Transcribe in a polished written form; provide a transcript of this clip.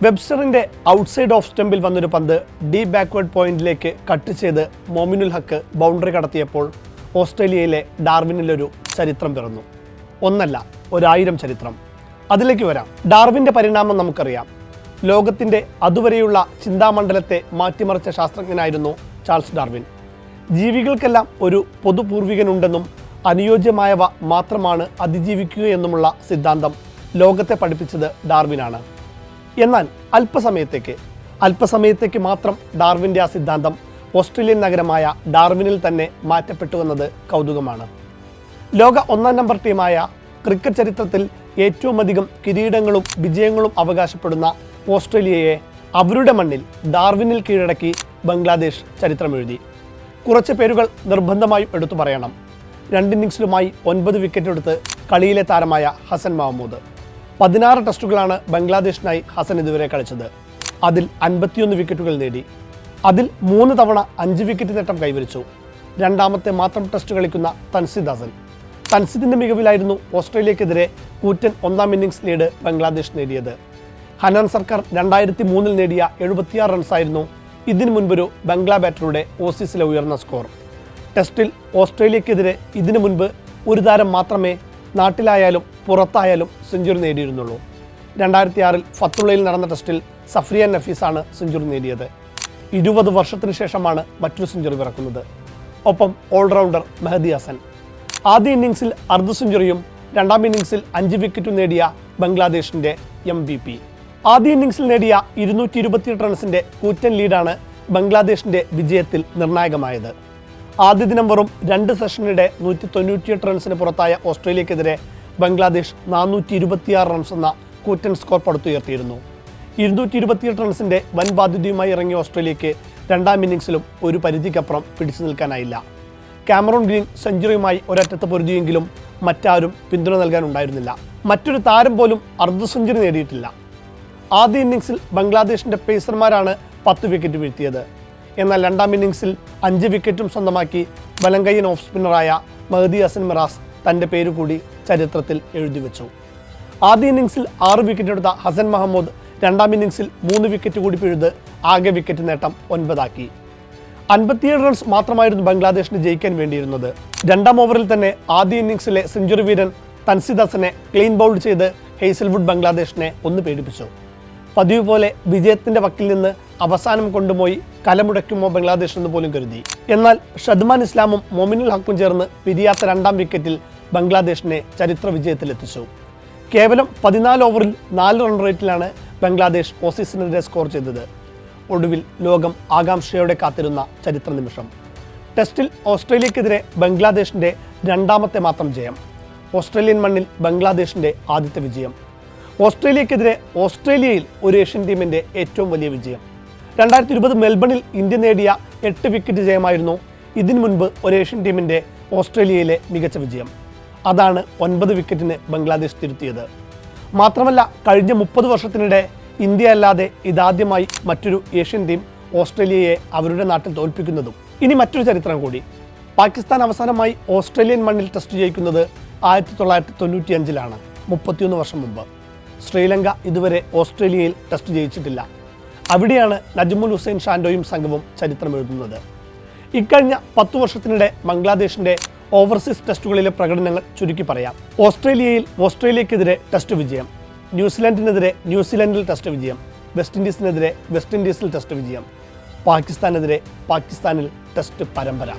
വെബ്സ്റ്ററിന്റെ outside of സ്റ്റംപിൽ വന്നൊരു പന്ത് deep backward പോയിന്റിലേക്ക് കട്ട് ചെയ്ത് മോമിനുൽ ഹക്ക് ബൗണ്ടറി കടത്തിയപ്പോൾ ഓസ്ട്രേലിയയിലെ ഡാർവിനിലൊരു ചരിത്രം പിറന്നു. ഒന്നല്ല, 1000 ചരിത്രം. അതിലേക്ക് വരാം. ഡാർവിൻ്റെ പരിണാമം നമുക്കറിയാം. ലോകത്തിൻ്റെ അതുവരെയുള്ള ചിന്താമണ്ഡലത്തെ മാറ്റിമറിച്ച ശാസ്ത്രജ്ഞനായിരുന്നു ചാൾസ് ഡാർവിൻ. ജീവികൾക്കെല്ലാം ഒരു പൊതുപൂർവികനുണ്ടെന്നും അനുയോജ്യമായവ മാത്രമാണ് അതിജീവിക്കുകയെന്നുമുള്ള സിദ്ധാന്തം ലോകത്തെ പഠിപ്പിച്ചത് ഡാർവിനാണ്. എന്നാൽ അല്പസമയത്തേക്ക് മാത്രം ഡാർവിൻ്റെ ആ സിദ്ധാന്തം ഓസ്ട്രേലിയൻ നഗരമായ ഡാർവിനിൽ തന്നെ മാറ്റപ്പെട്ടുവെന്നത് കൗതുകമാണ്. ലോക 1-ാം നമ്പർ ടീമായ ക്രിക്കറ്റ് ചരിത്രത്തിൽ ഏറ്റവും അധികം കിരീടങ്ങളും വിജയങ്ങളും അവകാശപ്പെടുന്ന ഓസ്ട്രേലിയയെ അവരുടെ മണ്ണിൽ ഡാർവിനിൽ കീഴടക്കി ബംഗ്ലാദേശ് ചരിത്രമെഴുതി. കുറച്ച് പേരുകൾ നിർബന്ധമായും എടുത്തു പറയണം. 2 ഇന്നിംഗ്സിലുമായി 9 വിക്കറ്റ് എടുത്ത് കളിയിലെ താരമായ ഹസൻ മഹമ്മൂദ്. 16 ടെസ്റ്റുകളാണ് ബംഗ്ലാദേശിനായി ഹസൻ ഇതുവരെ കളിച്ചത്. അതിൽ 51 വിക്കറ്റുകൾ നേടി. അതിൽ 3 തവണ 5 വിക്കറ്റ് നേട്ടം കൈവരിച്ചു. രണ്ടാമത്തെ മാത്രം ടെസ്റ്റ് കളിക്കുന്ന തൻസിദ് ഹസൻ. തൻസിദിൻ്റെ മികവിലായിരുന്നു ഓസ്ട്രേലിയക്കെതിരെ കൂറ്റൻ 1-ാം ഇന്നിംഗ്സ് ലീഡ് ബംഗ്ലാദേശ് നേടിയത്. ഹനാൻ സർക്കാർ 2003 നേടിയ 76 റൺസായിരുന്നു ഇതിനു മുൻപൊരു ബംഗ്ലാ ബാറ്ററുടെ ഓസീസിലെ ഉയർന്ന സ്കോർ. ടെസ്റ്റിൽ ഓസ്ട്രേലിയക്കെതിരെ ഇതിനു മുൻപ് ഒരു താരം മാത്രമേ നാട്ടിലായാലും പുറത്തായാലും സെഞ്ചുറി നേടിയിരുന്നുള്ളൂ. 2006 ഫത്തുള്ളയിൽ നടന്ന ടെസ്റ്റിൽ സഫ്രിയാൻ നഫീസാണ് സെഞ്ചുറി നേടിയത്. 20 വർഷത്തിന് ശേഷമാണ് മറ്റൊരു സെഞ്ചുറി പിറക്കുന്നത്. ഒപ്പം ഓൾറൗണ്ടർ മെഹദി ഹസൻ. ആദ്യ ഇന്നിംഗ്സിൽ അർദ്ധ സെഞ്ചുറിയും 2-ാം ഇന്നിംഗ്സിൽ 5 വിക്കറ്റും നേടിയ ബംഗ്ലാദേശിൻ്റെ MVP. ആദ്യ ഇന്നിംഗ്സിൽ നേടിയ 228 റൺസിൻ്റെ കൂറ്റൻ ലീഡാണ് ബംഗ്ലാദേശിൻ്റെ വിജയത്തിൽ നിർണായകമായത്. ആദ്യ ദിനം വെറും 2 സെഷനിടെ 198 റൺസിന് പുറത്തായ ഓസ്ട്രേലിയക്കെതിരെ ബംഗ്ലാദേശ് 426 റൺസ് എന്ന കൂറ്റൻ സ്കോർ പടുത്തുയർത്തിയിരുന്നു. 228 റൺസിൻ്റെ വൻ ബാധ്യതയുമായി ഇറങ്ങിയ ഓസ്ട്രേലിയക്ക് 2-ാം ഇന്നിംഗ്സിലും ഒരു പരിധിക്കപ്പുറം പിടിച്ചു നിൽക്കാനായില്ല. കാമറൂൺ ഗ്രീൻ സെഞ്ചുറിയുമായി ഒരറ്റത്ത് പൊരുതിയെങ്കിലും മറ്റാരും പിന്തുണ നൽകാനുണ്ടായിരുന്നില്ല. മറ്റൊരു താരം പോലും അർദ്ധ സെഞ്ചുറി നേടിയിട്ടില്ല. ആദ്യ ഇന്നിംഗ്സിൽ ബംഗ്ലാദേശിൻ്റെ പേസർമാരാണ് 10 വിക്കറ്റ് വീഴ്ത്തിയത്. എന്നാൽ 2-ാം ഇന്നിംഗ്സിൽ 5 വിക്കറ്റും സ്വന്തമാക്കി വലങ്കയ്യൻ ഓഫ് സ്പിന്നറായ മെഹദി ഹസൻ മിറാസ് തൻ്റെ പേര് കൂടി ചരിത്രത്തിൽ എഴുതി വെച്ചു. ആദ്യ ഇന്നിംഗ്സിൽ 6 വിക്കറ്റ് എടുത്ത ഹസൻ മഹമ്മൂദ് 2-ാം ഇന്നിംഗ്സിൽ 3 വിക്കറ്റ് കൂടി പിഴുത് ആകെ വിക്കറ്റ് നേട്ടം 9 ആക്കി. 57 റൺസ് മാത്രമായിരുന്നു ബംഗ്ലാദേശിന് ജയിക്കാൻ വേണ്ടിയിരുന്നത്. 2-ാം ഓവറിൽ തന്നെ ആദ്യ ഇന്നിംഗ്സിലെ സെഞ്ചുറി വീരൻ തൻസിദ് ഹസനെ ക്ലീൻ ബൗൾഡ് ചെയ്ത് ഹെയ്സൽവുഡ് ബംഗ്ലാദേശിനെ ഒന്ന് പേടിപ്പിച്ചു. പതിവ് പോലെ വിജയത്തിൻ്റെ വക്കിൽ നിന്ന് അവസാനം കൊണ്ടുപോയി കലമുടയ്ക്കുമോ ബംഗ്ലാദേശ് എന്ന് പോലും കരുതി. എന്നാൽ ഷദ്മാൻ ഇസ്ലാമും മോമിനുൽ ഹക്കും ചേർന്ന് പിരിയാത്ത 2-ാം വിക്കറ്റിൽ ബംഗ്ലാദേശിനെ ചരിത്ര വിജയത്തിലെത്തിച്ചു. കേവലം 14 ഓവറിൽ 4 റൺ റേറ്റിലാണ് ബംഗ്ലാദേശ് ഓസീസിനെതിരെ സ്കോർ ചെയ്തത്. ഒടുവിൽ ലോകം ആകാംക്ഷയോടെ കാത്തിരുന്ന ചരിത്ര നിമിഷം. ടെസ്റ്റിൽ ഓസ്ട്രേലിയക്കെതിരെ ബംഗ്ലാദേശിൻ്റെ 2-ാമത്തെ മാത്രം ജയം. ഓസ്ട്രേലിയൻ മണ്ണിൽ ബംഗ്ലാദേശിൻ്റെ ആദ്യത്തെ വിജയം. ഓസ്ട്രേലിയക്കെതിരെ ഓസ്ട്രേലിയയിൽ ഒരു ഏഷ്യൻ ടീമിൻ്റെ ഏറ്റവും വലിയ വിജയം. 2020 മെൽബണിൽ ഇന്ത്യ നേടിയ 8 വിക്കറ്റ് ജയമായിരുന്നു ഇതിനു മുൻപ് ഒരു ഏഷ്യൻ ടീമിൻ്റെ ഓസ്ട്രേലിയയിലെ മികച്ച വിജയം. അതാണ് 9 വിക്കറ്റിന് ബംഗ്ലാദേശ് തിരുത്തിയത്. മാത്രമല്ല, കഴിഞ്ഞ 30 വർഷത്തിനിടെ ഇന്ത്യ അല്ലാതെ ഇതാദ്യമായി മറ്റൊരു ഏഷ്യൻ ടീം ഓസ്ട്രേലിയയെ അവരുടെ നാട്ടിൽ തോൽപ്പിക്കുന്നതും. ഇനി മറ്റൊരു ചരിത്രം കൂടി. പാകിസ്ഥാൻ അവസാനമായി ഓസ്ട്രേലിയൻ മണ്ണിൽ ടെസ്റ്റ് ജയിക്കുന്നത് 1995-ലാണ്, 31 വർഷം മുമ്പ്. ശ്രീലങ്ക ഇതുവരെ ഓസ്ട്രേലിയയിൽ ടെസ്റ്റ് ജയിച്ചിട്ടില്ല. അവിടെയാണ് നജ്മുൽ ഹുസൈൻ ഷാൻഡോയും സംഘവും ചരിത്രം എഴുതുന്നത്. ഇക്കഴിഞ്ഞ 10 വർഷത്തിനിടെ ബംഗ്ലാദേശിൻ്റെ ഓവർസീസ് ടെസ്റ്റുകളിലെ പ്രകടനങ്ങൾ ചുരുക്കി പറയാം. ഓസ്ട്രേലിയക്കെതിരെ ടെസ്റ്റ് വിജയം, ന്യൂസിലൻഡിനെതിരെ ന്യൂസിലൻഡിൽ ടെസ്റ്റ് വിജയം, വെസ്റ്റ് ഇൻഡീസിനെതിരെ വെസ്റ്റ് ഇൻഡീസിൽ ടെസ്റ്റ് വിജയം, പാകിസ്ഥാനെതിരെ പാകിസ്ഥാനിൽ ടെസ്റ്റ് പരമ്പര.